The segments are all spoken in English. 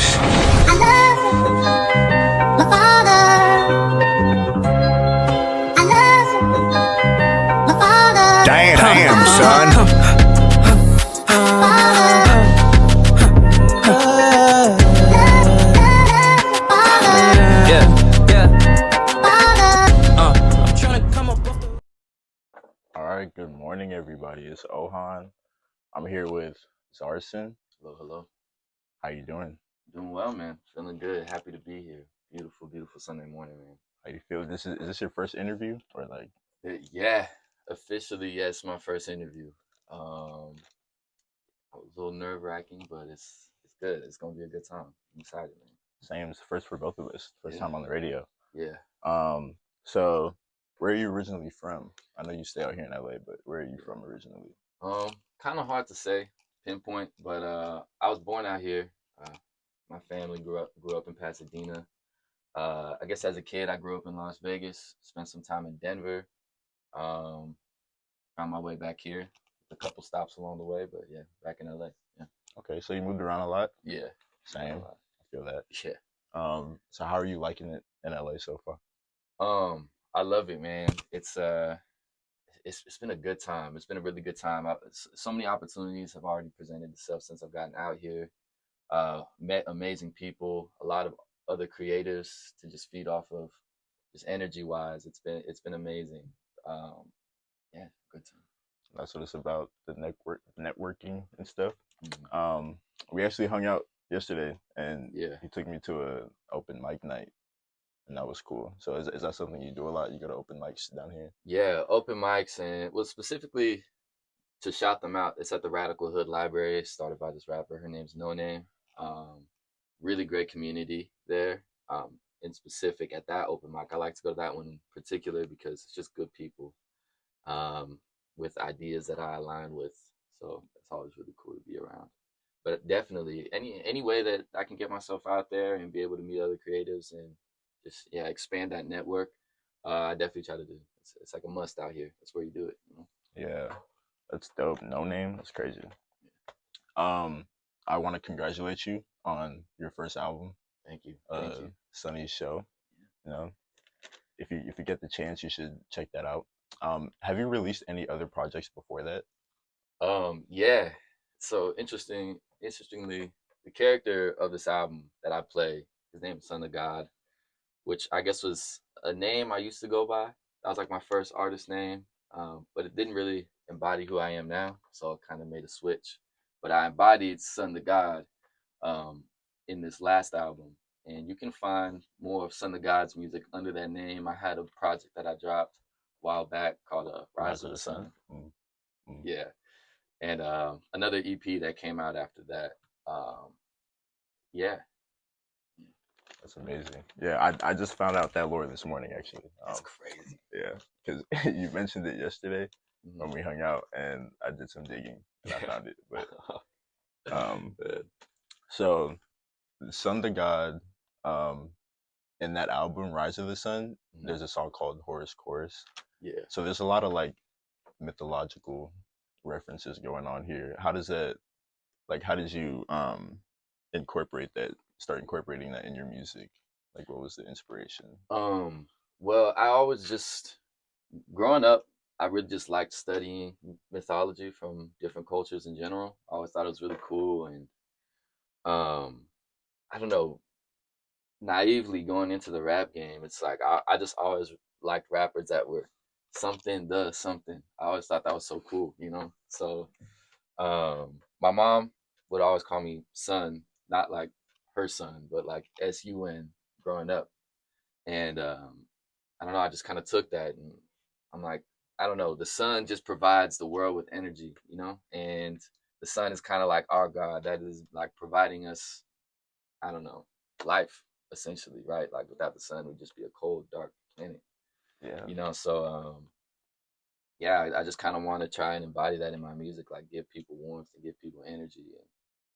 I love my father. I love my father. Damn, son. All right, good morning, everybody. It's Ohan. I'm here with Czarson. Hello, hello. How you doing? Doing well, man. Feeling good. Happy to be here. Beautiful, beautiful Sunday morning, man. How you feel? Is this your first interview or like? Yeah, officially, yes, my first interview. I was a little nerve wracking, but it's good. It's gonna be a good time. I'm excited, man. Same, it's first for both of us. First Yeah. time on the radio. Yeah. So where are you originally from? I know you stay out here in LA, but where are you from originally? Kind of hard to say, pinpoint, but I was born out here. My family grew up in Pasadena. I guess as a kid, I grew up in Las Vegas. Spent some time in Denver. Found my way back here. A couple stops along the way, but yeah, back in LA. Yeah. Okay, so you moved around a lot. Yeah. Same. I feel that. Yeah. So how are you liking it in LA so far? I love it, man. It's been a good time. It's been a really good time. So many opportunities have already presented itself since I've gotten out here. Met amazing people, a lot of other creatives to just feed off of, just energy wise. It's been amazing. Yeah, good time. That's what it's about, the networking and stuff. Mm-hmm. We actually hung out yesterday, and Yeah. he took me to a open mic night, and that was cool. So is that something you do a lot? You go to open mics down here? Yeah, open mics, and well, specifically to shout them out, it's at the Radical Hood Library, started by this rapper. Her name's No Name. Really great community there. In specific at that open mic, I like to go to that one in particular because it's just good people, with ideas that I align with. So it's always really cool to be around. But definitely any way that I can get myself out there and be able to meet other creatives and just expand that network, I definitely try to do. It's like a must out here. That's where you do it. You know? Yeah, that's dope. No Name, that's crazy. I want to congratulate you on your first album. Thank you. Thank you. Sunny's Show. You know, if you get the chance, you should check that out. Have you released any other projects before that? Yeah. So interestingly, the character of this album that I play, his name is Son of God, which I guess was a name I used to go by. That was like my first artist name, but it didn't really embody who I am now, so I kind of made a switch. But I embodied Son of God in this last album, and you can find more of Son of God's music under that name. I had a project that I dropped a while back called Rise of the Sun. Mm-hmm. Yeah. And another EP that came out after that. Yeah. That's amazing. Yeah, I just found out that lore this morning, actually. That's crazy. Yeah, because you mentioned it yesterday when we hung out, and I did some digging and I found it. But so Son to God, in that album Rise of the Sun, there's a song called Horus Chorus. Yeah. So there's a lot of like mythological references going on here. How does that, like, how did you start incorporating that in your music? Like, what was the inspiration? Well, I always just, growing up, I really just liked studying mythology from different cultures in general. I always thought it was really cool, and I don't know, naively going into the rap game, it's like I just always liked rappers that were something does something. I always thought that was so cool, you know. So my mom would always call me son, not like her son, but like SUN growing up. And I don't know, I just kind of took that, and I'm like, I don't know, the sun just provides the world with energy, you know, and the sun is kind of like our God that is like providing us, I don't know, life essentially, right? Like without the sun, we'd just be a cold, dark planet. Yeah. You know, so yeah, I just kind of want to try and embody that in my music, like give people warmth and give people energy,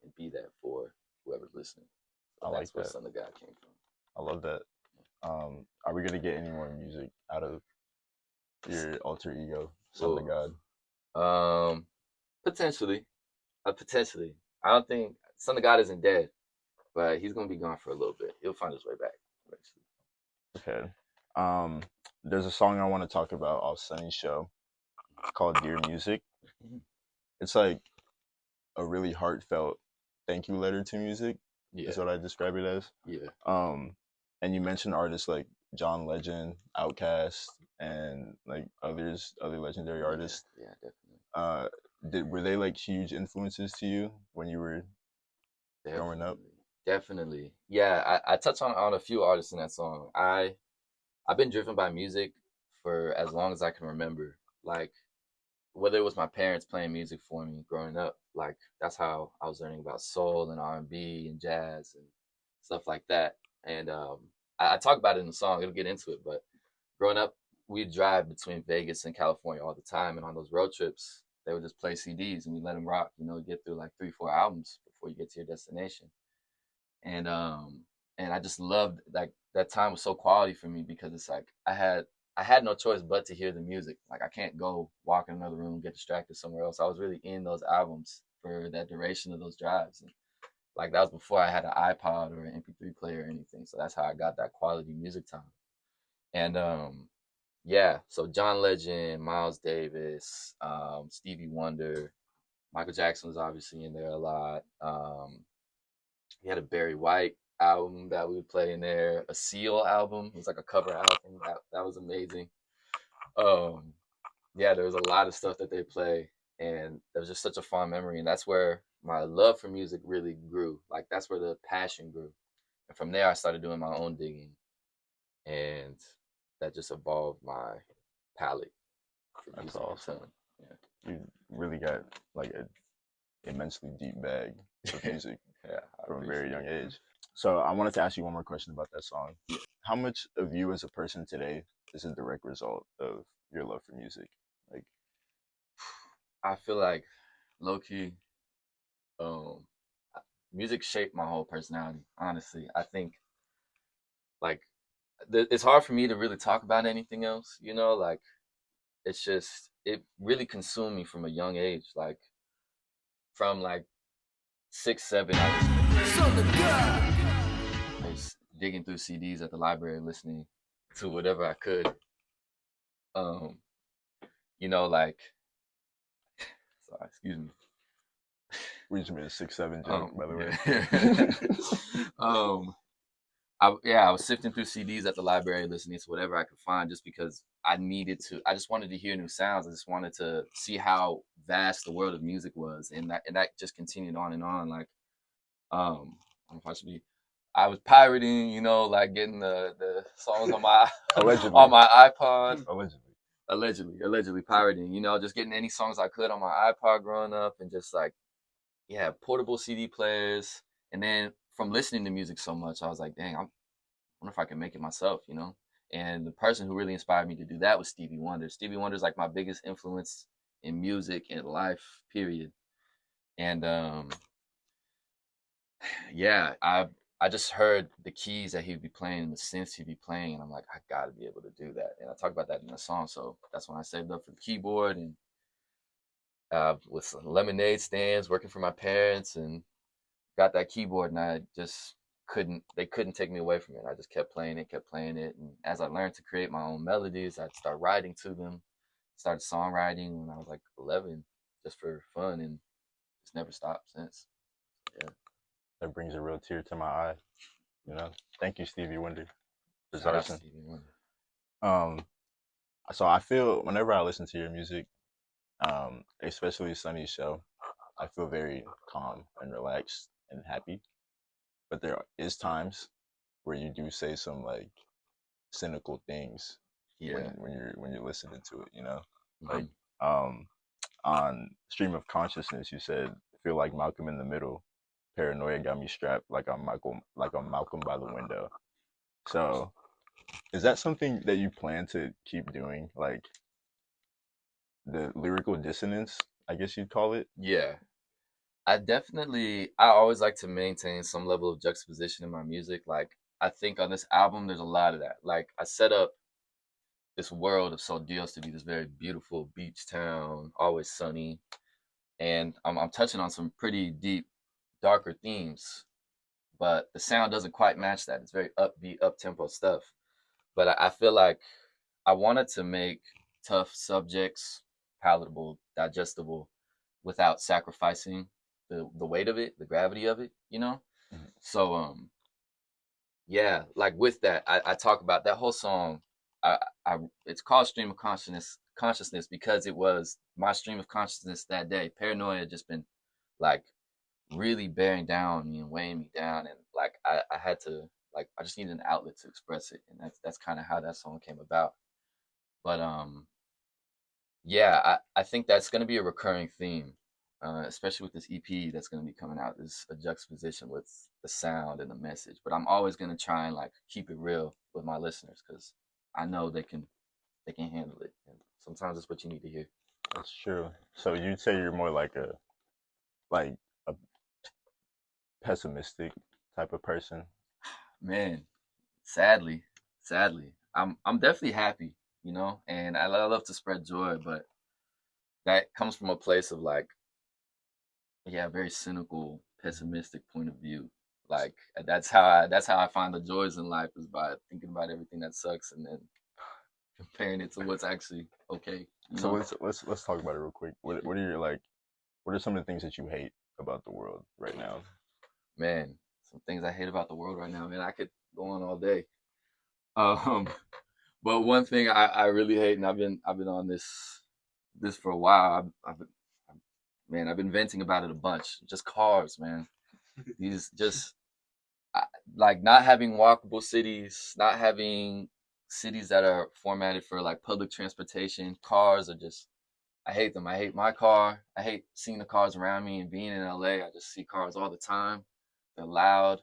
and be that for whoever's listening. So I that's like where that. Son of God came from. I love that. Are we gonna get any more music out of your alter ego, Son of God? Potentially. I don't think Son of God isn't dead, but he's gonna be gone for a little bit. He'll find his way back eventually. Okay. There's a song I want to talk about off Sunny's show called Dear Music. Mhm. It's like a really heartfelt thank you letter to music, Yeah, is what I describe it as. yeah, And you mentioned artists like John Legend, Outkast, and like other legendary artists. yeah, definitely. Were they like huge influences to you when you were growing up? Definitely. Yeah, I touch on a few artists in that song. I've been driven by music for as long as I can remember. Like whether it was my parents playing music for me growing up, like that's how I was learning about soul and R&B and jazz and stuff like that. And I talk about it in the song. It'll get into it, but growing up, we'd drive between Vegas and California all the time, and on those road trips, they would just play CDs and we let them rock. You know, get through like 3, 4 albums before you get to your destination. And I just loved like that time was so quality for me because it's like I had no choice but to hear the music. Like I can't go walk in another room, get distracted somewhere else. I was really in those albums for that duration of those drives. And like that was before I had an iPod or an MP3 player or anything. So that's how I got that quality music time. And yeah, so John Legend, Miles Davis, Stevie Wonder, Michael Jackson was obviously in there a lot. He had a Barry White album that we would play in there, a Seal album. It was like a cover album. That was amazing. Um, yeah, there was a lot of stuff that they play, and it was just such a fond memory. And that's where my love for music really grew. Like that's where the passion grew. And from there, I started doing my own digging, and that just evolved my palette for That's music. awesome. Yeah, You really got like an immensely deep bag of music yeah, I from a very appreciate young it. age. So I wanted to ask you one more question about that song. How much of you as a person today is a direct result of your love for music? Like, I feel like low key, um, music shaped my whole personality. Honestly, I think like it's hard for me to really talk about anything else. You know, like it's just it really consumed me from a young age. Like from like 6, 7, I was digging through CDs at the library, listening to whatever I could. Um, you know, like sorry, excuse me. we just made a 6-7 joke, by the way. Yeah. I was sifting through CDs at the library, listening to whatever I could find, just because I needed to. I just wanted to hear new sounds. I just wanted to see how vast the world of music was, and that just continued on and on. Like, I don't know if I should be. I was pirating, you know, like getting the songs on my Allegedly. on my iPod. Allegedly. Allegedly pirating, you know, just getting any songs I could on my iPod growing up, and just like yeah, portable CD players. And then from listening to music so much, I was like, dang, I wonder if I can make it myself, you know? And the person who really inspired me to do that was Stevie Wonder. Stevie Wonder is like my biggest influence in music and life, period. And yeah, I just heard the keys that he'd be playing and the synths he'd be playing, and I'm like, I gotta be able to do that. And I talk about that in the song, so that's when I saved up for the keyboard and with some lemonade stands, working for my parents, and got that keyboard, and I just they couldn't take me away from it. I just kept playing it. And as I learned to create my own melodies, I'd start writing to them. Started songwriting when I was like 11, just for fun, and it's never stopped since. Yeah. That brings a real tear to my eye. You know, thank you, Stevie Wonder, for Shout out to Czarson. Stevie Wonder. So I feel whenever I listen to your music, especially Sunny's show, I feel very calm and relaxed and happy. But there is times where you do say some like cynical things Yeah. when you're listening to it. You know, Mhm. like on Stream of Consciousness, you said feel like Malcolm in the Middle. Paranoia got me strapped like I'm Malcolm by the window. So is that something that you plan to keep doing? Like the lyrical dissonance, I guess you'd call it. Yeah. I always like to maintain some level of juxtaposition in my music. Like I think on this album there's a lot of that. Like I set up this world of Sol Dios to be this very beautiful beach town, always sunny. And I'm touching on some pretty deep, darker themes. but the sound doesn't quite match that. It's very upbeat, up tempo stuff. But I feel like I wanted to make tough subjects palatable, digestible, without sacrificing the weight of it, the gravity of it, you know. Mhm. So yeah, like with that, I talk about that whole song. I it's called Stream of Consciousness because it was my stream of consciousness that day. Paranoia had just been like really bearing down on me and weighing me down, and like I had to, like, I just needed an outlet to express it, and that's kind of how that song came about. But yeah, I think that's going to be a recurring theme, especially with this EP that's going to be coming out. Is a juxtaposition with the sound and the message. But I'm always going to try and like keep it real with my listeners because I know they can handle it. And sometimes it's what you need to hear. That's true. So you'd say you're more like a pessimistic type of person. Man, sadly, sadly, I'm definitely happy, you know, and I love to spread joy, but that comes from a place of like, yeah, very cynical, pessimistic point of view. Like that's how I find the joys in life is by thinking about everything that sucks and then comparing it to what's actually okay. You So know, let's talk about it real quick. What are your like? What are some of the things that you hate about the world right now? man, some things I hate about the world right now, man. I could go on all day. Um, but one thing I really hate, and I've been on this for a while. Man, I've been venting about it a bunch. Just cars, man. These just I, like not having walkable cities, not having cities that are formatted for like public transportation. Cars are just, I hate them. I hate my car. I hate seeing the cars around me and being in LA. I just see cars all the time. They're loud.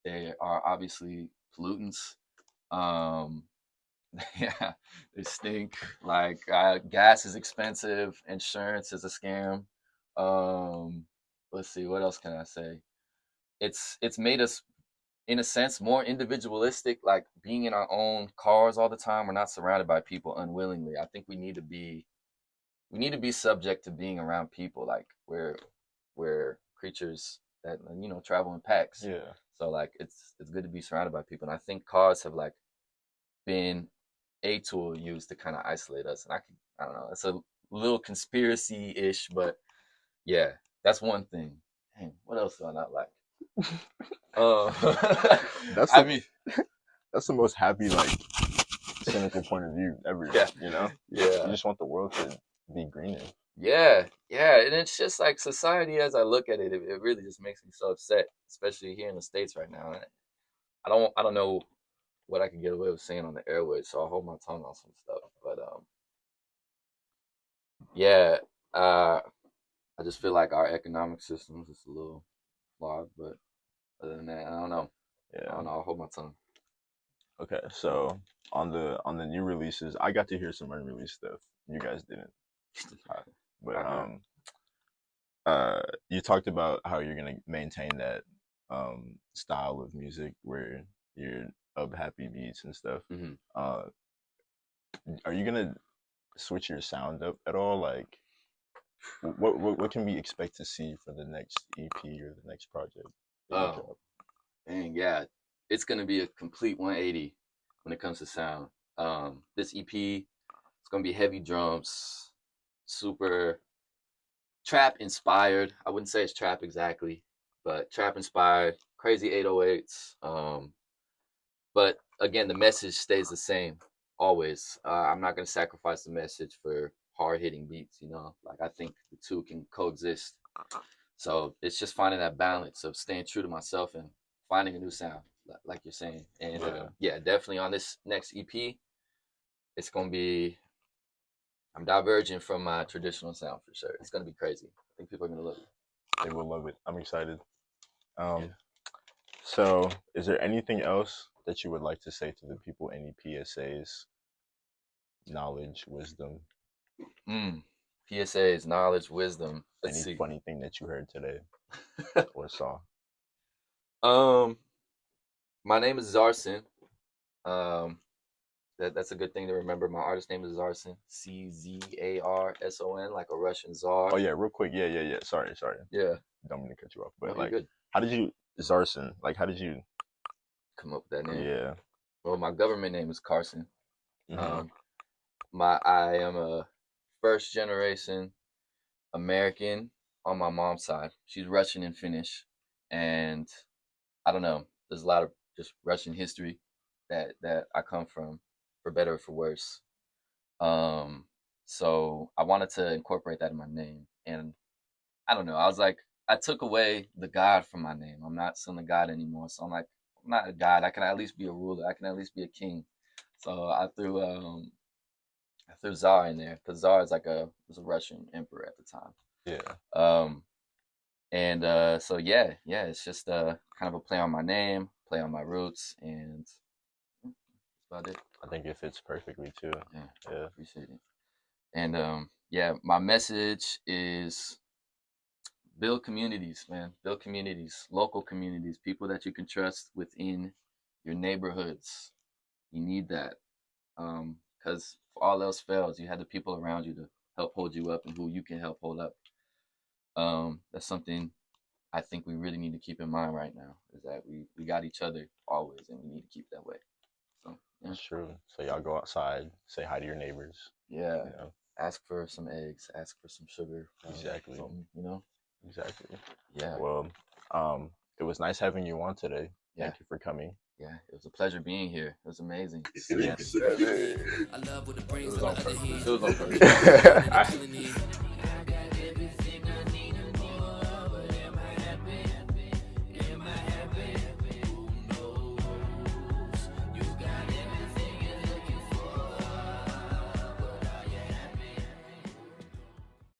They are obviously pollutants. Um, yeah, they stink. Like gas is expensive. Insurance is a scam. Um, let's see, what else can I say? It's made us in a sense more individualistic, like being in our own cars all the time. We're not surrounded by people unwillingly. I think we need to be subject to being around people. Like we're creatures that, you know, travel in packs. Yeah. So like it's good to be surrounded by people. And I think cars have like been a tool used to kind of isolate us. And I don't know, it's a little conspiracy ish, but yeah, that's one thing. Dang, what else do I not like? Uh, That's I the mean, that's the most happy like cynical point of view ever. yeah, You know, you yeah, just want the world to be greener. yeah, yeah. And it's just like society, as I look at it, it really just makes me so upset, especially here in the States right now. And I don't know what I can get away with saying on the airways, so I'll hold my tongue on some stuff. But yeah, I just feel like our economic system is just a little flawed. But other than that, I don't know. I Yeah. don't know. I'll hold my tongue. Okay. So on the new releases, I got to hear some unreleased stuff. You guys didn't. But Uh-huh. you talked about how you're gonna maintain that style of music where you're up happy beats and stuff. Hmm. Uh, are you gonna switch your sound up at all? Like, what can we expect to see for the next EP or the next project that you Oh, drop? and yeah, it's gonna be a complete 180 when it comes to sound. This EP, it's gonna be heavy drums, super trap inspired. I wouldn't say it's trap exactly, but trap inspired, crazy 808s. But again, the message stays the same always. I'm not gonna sacrifice the message for hard hitting beats. You know, like I think the two can coexist. So it's just finding that balance of staying true to myself and finding a new sound, like you're saying. And Yeah, yeah, definitely on this next EP, it's gonna be, I'm diverging from my traditional sound for sure. It's gonna be crazy. I think people are gonna love it. they will love it. I'm excited. Yeah. Um, so is there anything else that you would like to say to the people? Any PSAs, knowledge, wisdom, Mm. PSAs, knowledge, wisdom. Let's any see. funny thing that you heard today or saw? um, my name is Czarson. Um, that's a good thing to remember. My artist name is Czarson. Czarson, like a Russian Oh czar. yeah, real quick. Yeah. Sorry. Yeah. Don't mean to cut you off. No, But you're like, good. how did you Czarson. Like, how did you? Come up with that name. Yeah. Well, my government name is Carson. Mhm. I am a first generation American on my mom's side. She's Russian and Finnish, and I don't know. There's a lot of just Russian history that I come from, for better or for worse. So I wanted to incorporate that in my name, and I don't know. I was like, I took away the God from my name. I'm not son of God anymore, so I'm like, I'm not a God. I can at least be a ruler. I can at least be a king. So I threw Tsar in there because Tsar is was a Russian emperor at the time. Yeah. And so yeah, it's just kind of a play on my name, play on my roots, and that's about it. I think it fits perfectly too. Yeah. Appreciate it. And yeah, my message is build communities, man. Build communities, local communities, people that you can trust within your neighborhoods. You need that. Because if all else fails, you have the people around you to help hold you up and who you can help hold up. That's something I think we really need to keep in mind right now, is that we got each other always, and we need to keep that way. So yeah. That's true. So y'all go outside, say hi to your neighbors. Yeah. You know? Ask for some eggs, ask for some sugar. Exactly. Something, you know? Exactly. Yeah. Well, it was nice having you on today. Yeah. Thank you for coming. Yeah, it was a pleasure being here. It was amazing. Yes. I love what it brings It was on to the other purpose. hand. It was on purpose. I-